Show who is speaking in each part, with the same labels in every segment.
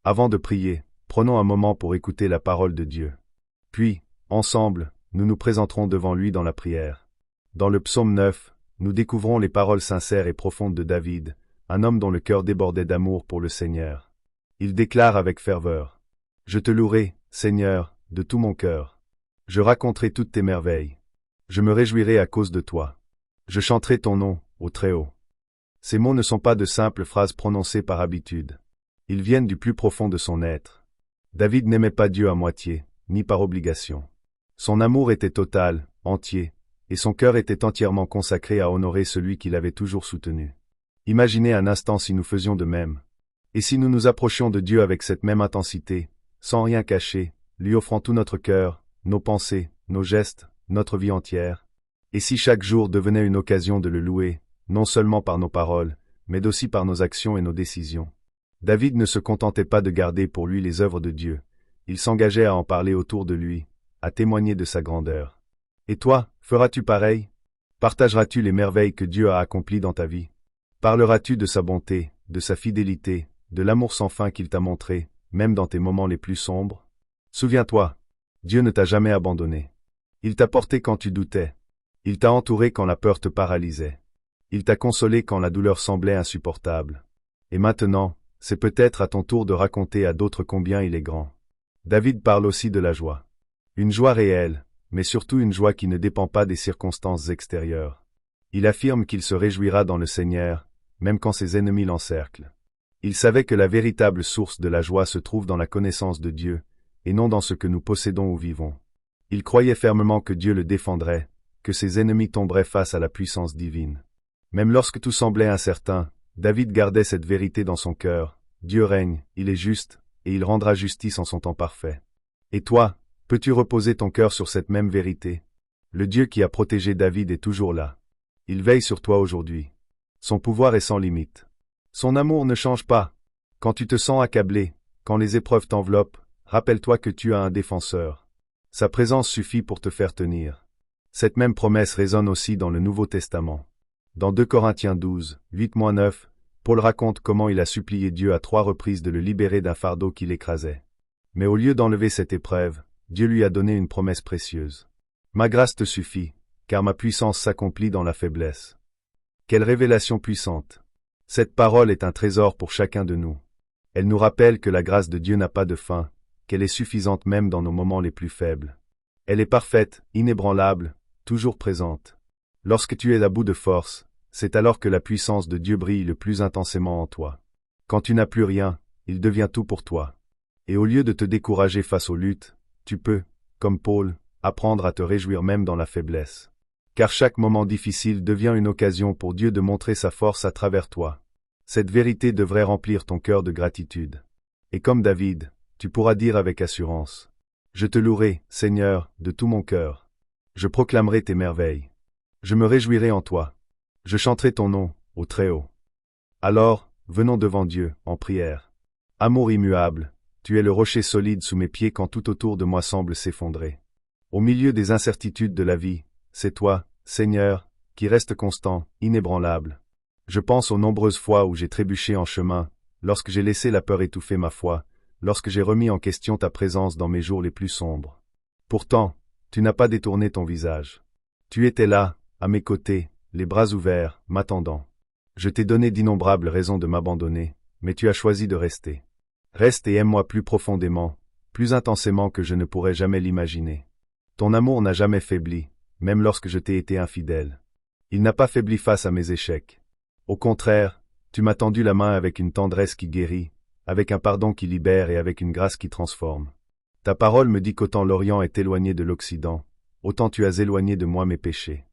Speaker 1: Avant de prier, prenons un moment pour écouter la parole de Dieu. Puis, ensemble, nous nous présenterons devant lui dans la prière. Dans le psaume 9, nous découvrons les paroles sincères et profondes de David, un homme dont le cœur débordait d'amour pour le Seigneur. Il déclare avec ferveur: « Je te louerai, Seigneur, de tout mon cœur. Je raconterai toutes tes merveilles. Je me réjouirai à cause de toi. Je chanterai ton nom, au Très-Haut. » Ces mots ne sont pas de simples phrases prononcées par habitude. Ils viennent du plus profond de son être. David n'aimait pas Dieu à moitié, ni par obligation. Son amour était total, entier, et son cœur était entièrement consacré à honorer celui qui l'avait toujours soutenu. Imaginez un instant si nous faisions de même. Et si nous nous approchions de Dieu avec cette même intensité, sans rien cacher, lui offrant tout notre cœur, nos pensées, nos gestes, notre vie entière. Et si chaque jour devenait une occasion de le louer, non seulement par nos paroles, mais aussi par nos actions et nos décisions. David ne se contentait pas de garder pour lui les œuvres de Dieu, il s'engageait à en parler autour de lui, à témoigner de sa grandeur. Et toi, feras-tu pareil? Partageras-tu les merveilles que Dieu a accomplies dans ta vie? Parleras-tu de sa bonté, de sa fidélité, de l'amour sans fin qu'il t'a montré, même dans tes moments les plus sombres? Souviens-toi, Dieu ne t'a jamais abandonné. Il t'a porté quand tu doutais. Il t'a entouré quand la peur te paralysait. Il t'a consolé quand la douleur semblait insupportable. Et maintenant, c'est peut-être à ton tour de raconter à d'autres combien il est grand. David parle aussi de la joie. Une joie réelle, mais surtout une joie qui ne dépend pas des circonstances extérieures. Il affirme qu'il se réjouira dans le Seigneur, même quand ses ennemis l'encerclent. Il savait que la véritable source de la joie se trouve dans la connaissance de Dieu, et non dans ce que nous possédons ou vivons. Il croyait fermement que Dieu le défendrait, que ses ennemis tomberaient face à la puissance divine. Même lorsque tout semblait incertain, David gardait cette vérité dans son cœur: Dieu règne, il est juste, et il rendra justice en son temps parfait. Et toi, peux-tu reposer ton cœur sur cette même vérité? Le Dieu qui a protégé David est toujours là. Il veille sur toi aujourd'hui. Son pouvoir est sans limite. Son amour ne change pas. Quand tu te sens accablé, quand les épreuves t'enveloppent, rappelle-toi que tu as un défenseur. Sa présence suffit pour te faire tenir. Cette même promesse résonne aussi dans le Nouveau Testament. Dans 2 Corinthiens 12, 8-9, Paul raconte comment il a supplié Dieu à 3 reprises de le libérer d'un fardeau qui l'écrasait. Mais au lieu d'enlever cette épreuve, Dieu lui a donné une promesse précieuse. « Ma grâce te suffit, car ma puissance s'accomplit dans la faiblesse. » Quelle révélation puissante! Cette parole est un trésor pour chacun de nous. Elle nous rappelle que la grâce de Dieu n'a pas de fin, qu'elle est suffisante même dans nos moments les plus faibles. Elle est parfaite, inébranlable, toujours présente. Lorsque tu es à bout de force, c'est alors que la puissance de Dieu brille le plus intensément en toi. Quand tu n'as plus rien, il devient tout pour toi. Et au lieu de te décourager face aux luttes, tu peux, comme Paul, apprendre à te réjouir même dans la faiblesse. Car chaque moment difficile devient une occasion pour Dieu de montrer sa force à travers toi. Cette vérité devrait remplir ton cœur de gratitude. Et comme David, tu pourras dire avec assurance: « Je te louerai, Seigneur, de tout mon cœur. Je proclamerai tes merveilles. Je me réjouirai en toi. Je chanterai ton nom, au Très-Haut. » Alors, venons devant Dieu, en prière. Amour immuable, tu es le rocher solide sous mes pieds quand tout autour de moi semble s'effondrer. Au milieu des incertitudes de la vie, c'est toi, Seigneur, qui restes constant, inébranlable. Je pense aux nombreuses fois où j'ai trébuché en chemin, lorsque j'ai laissé la peur étouffer ma foi, lorsque j'ai remis en question ta présence dans mes jours les plus sombres. Pourtant, tu n'as pas détourné ton visage. Tu étais là, à mes côtés, les bras ouverts, m'attendant. Je t'ai donné d'innombrables raisons de m'abandonner, mais tu as choisi de rester. Reste et aime-moi plus profondément, plus intensément que je ne pourrais jamais l'imaginer. Ton amour n'a jamais faibli, même lorsque je t'ai été infidèle. Il n'a pas faibli face à mes échecs. Au contraire, tu m'as tendu la main avec une tendresse qui guérit, avec un pardon qui libère et avec une grâce qui transforme. Ta parole me dit qu'autant l'Orient est éloigné de l'Occident, autant tu as éloigné de moi mes péchés.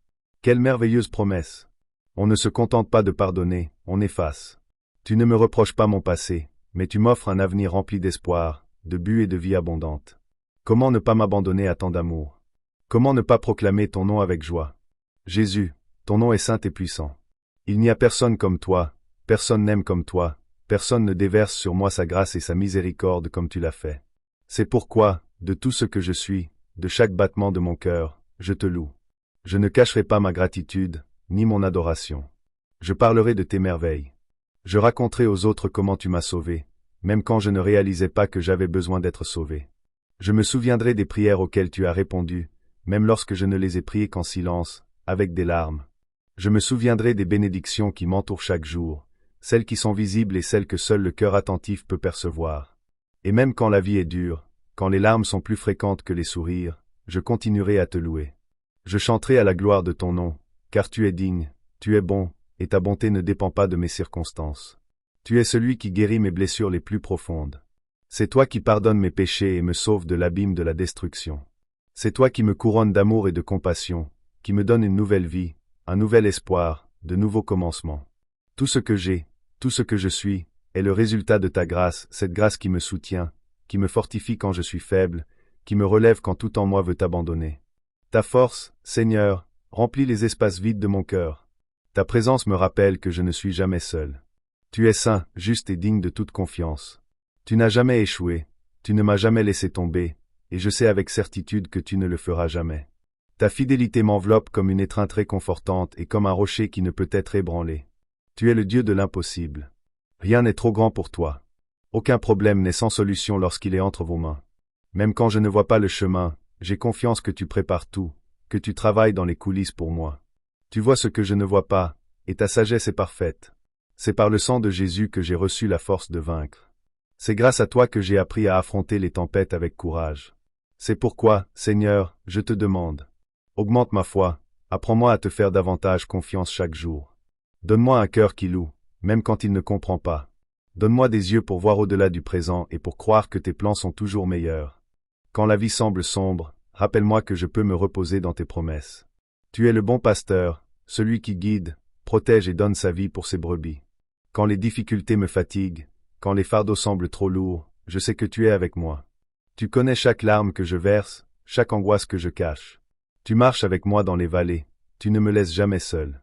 Speaker 1: Quelle merveilleuse promesse! On ne se contente pas de pardonner, on efface. Tu ne me reproches pas mon passé, mais tu m'offres un avenir rempli d'espoir, de but et de vie abondante. Comment ne pas m'abandonner à tant d'amour? Comment ne pas proclamer ton nom avec joie? Jésus, ton nom est saint et puissant. Il n'y a personne comme toi, personne n'aime comme toi, personne ne déverse sur moi sa grâce et sa miséricorde comme tu l'as fait. C'est pourquoi, de tout ce que je suis, de chaque battement de mon cœur, je te loue. Je ne cacherai pas ma gratitude, ni mon adoration. Je parlerai de tes merveilles. Je raconterai aux autres comment tu m'as sauvé, même quand je ne réalisais pas que j'avais besoin d'être sauvé. Je me souviendrai des prières auxquelles tu as répondu, même lorsque je ne les ai priées qu'en silence, avec des larmes. Je me souviendrai des bénédictions qui m'entourent chaque jour, celles qui sont visibles et celles que seul le cœur attentif peut percevoir. Et même quand la vie est dure, quand les larmes sont plus fréquentes que les sourires, je continuerai à te louer. Je chanterai à la gloire de ton nom, car tu es digne, tu es bon, et ta bonté ne dépend pas de mes circonstances. Tu es celui qui guérit mes blessures les plus profondes. C'est toi qui pardonnes mes péchés et me sauves de l'abîme de la destruction. C'est toi qui me couronnes d'amour et de compassion, qui me donne une nouvelle vie, un nouvel espoir, de nouveaux commencements. Tout ce que j'ai, tout ce que je suis, est le résultat de ta grâce, cette grâce qui me soutient, qui me fortifie quand je suis faible, qui me relève quand tout en moi veut abandonner. Ta force, Seigneur, remplit les espaces vides de mon cœur. Ta présence me rappelle que je ne suis jamais seul. Tu es saint, juste et digne de toute confiance. Tu n'as jamais échoué, tu ne m'as jamais laissé tomber, et je sais avec certitude que tu ne le feras jamais. Ta fidélité m'enveloppe comme une étreinte réconfortante et comme un rocher qui ne peut être ébranlé. Tu es le Dieu de l'impossible. Rien n'est trop grand pour toi. Aucun problème n'est sans solution lorsqu'il est entre vos mains. Même quand je ne vois pas le chemin, j'ai confiance que tu prépares tout, que tu travailles dans les coulisses pour moi. Tu vois ce que je ne vois pas, et ta sagesse est parfaite. C'est par le sang de Jésus que j'ai reçu la force de vaincre. C'est grâce à toi que j'ai appris à affronter les tempêtes avec courage. C'est pourquoi, Seigneur, je te demande. Augmente ma foi, apprends-moi à te faire davantage confiance chaque jour. Donne-moi un cœur qui loue, même quand il ne comprend pas. Donne-moi des yeux pour voir au-delà du présent et pour croire que tes plans sont toujours meilleurs. Quand la vie semble sombre, rappelle-moi que je peux me reposer dans tes promesses. Tu es le bon pasteur, celui qui guide, protège et donne sa vie pour ses brebis. Quand les difficultés me fatiguent, quand les fardeaux semblent trop lourds, je sais que tu es avec moi. Tu connais chaque larme que je verse, chaque angoisse que je cache. Tu marches avec moi dans les vallées, tu ne me laisses jamais seul.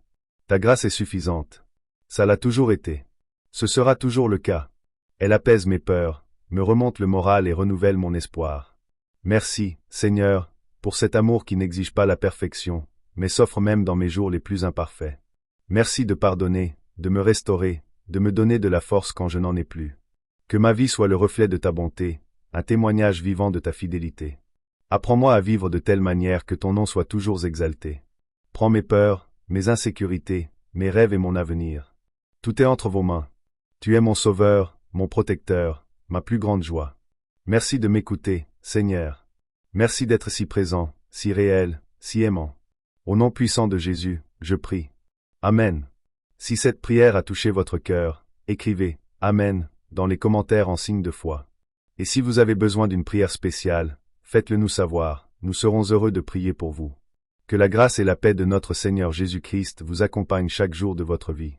Speaker 1: Ta grâce est suffisante. Ça l'a toujours été. Ce sera toujours le cas. Elle apaise mes peurs, me remonte le moral et renouvelle mon espoir. Merci, Seigneur, pour cet amour qui n'exige pas la perfection, mais s'offre même dans mes jours les plus imparfaits. Merci de pardonner, de me restaurer, de me donner de la force quand je n'en ai plus. Que ma vie soit le reflet de ta bonté, un témoignage vivant de ta fidélité. Apprends-moi à vivre de telle manière que ton nom soit toujours exalté. Prends mes peurs, mes insécurités, mes rêves et mon avenir. Tout est entre vos mains. Tu es mon sauveur, mon protecteur, ma plus grande joie. Merci de m'écouter, Seigneur. Merci d'être si présent, si réel, si aimant. Au nom puissant de Jésus, je prie. Amen. Si cette prière a touché votre cœur, écrivez « Amen » dans les commentaires en signe de foi. Et si vous avez besoin d'une prière spéciale, faites-le nous savoir, nous serons heureux de prier pour vous. Que la grâce et la paix de notre Seigneur Jésus-Christ vous accompagnent chaque jour de votre vie.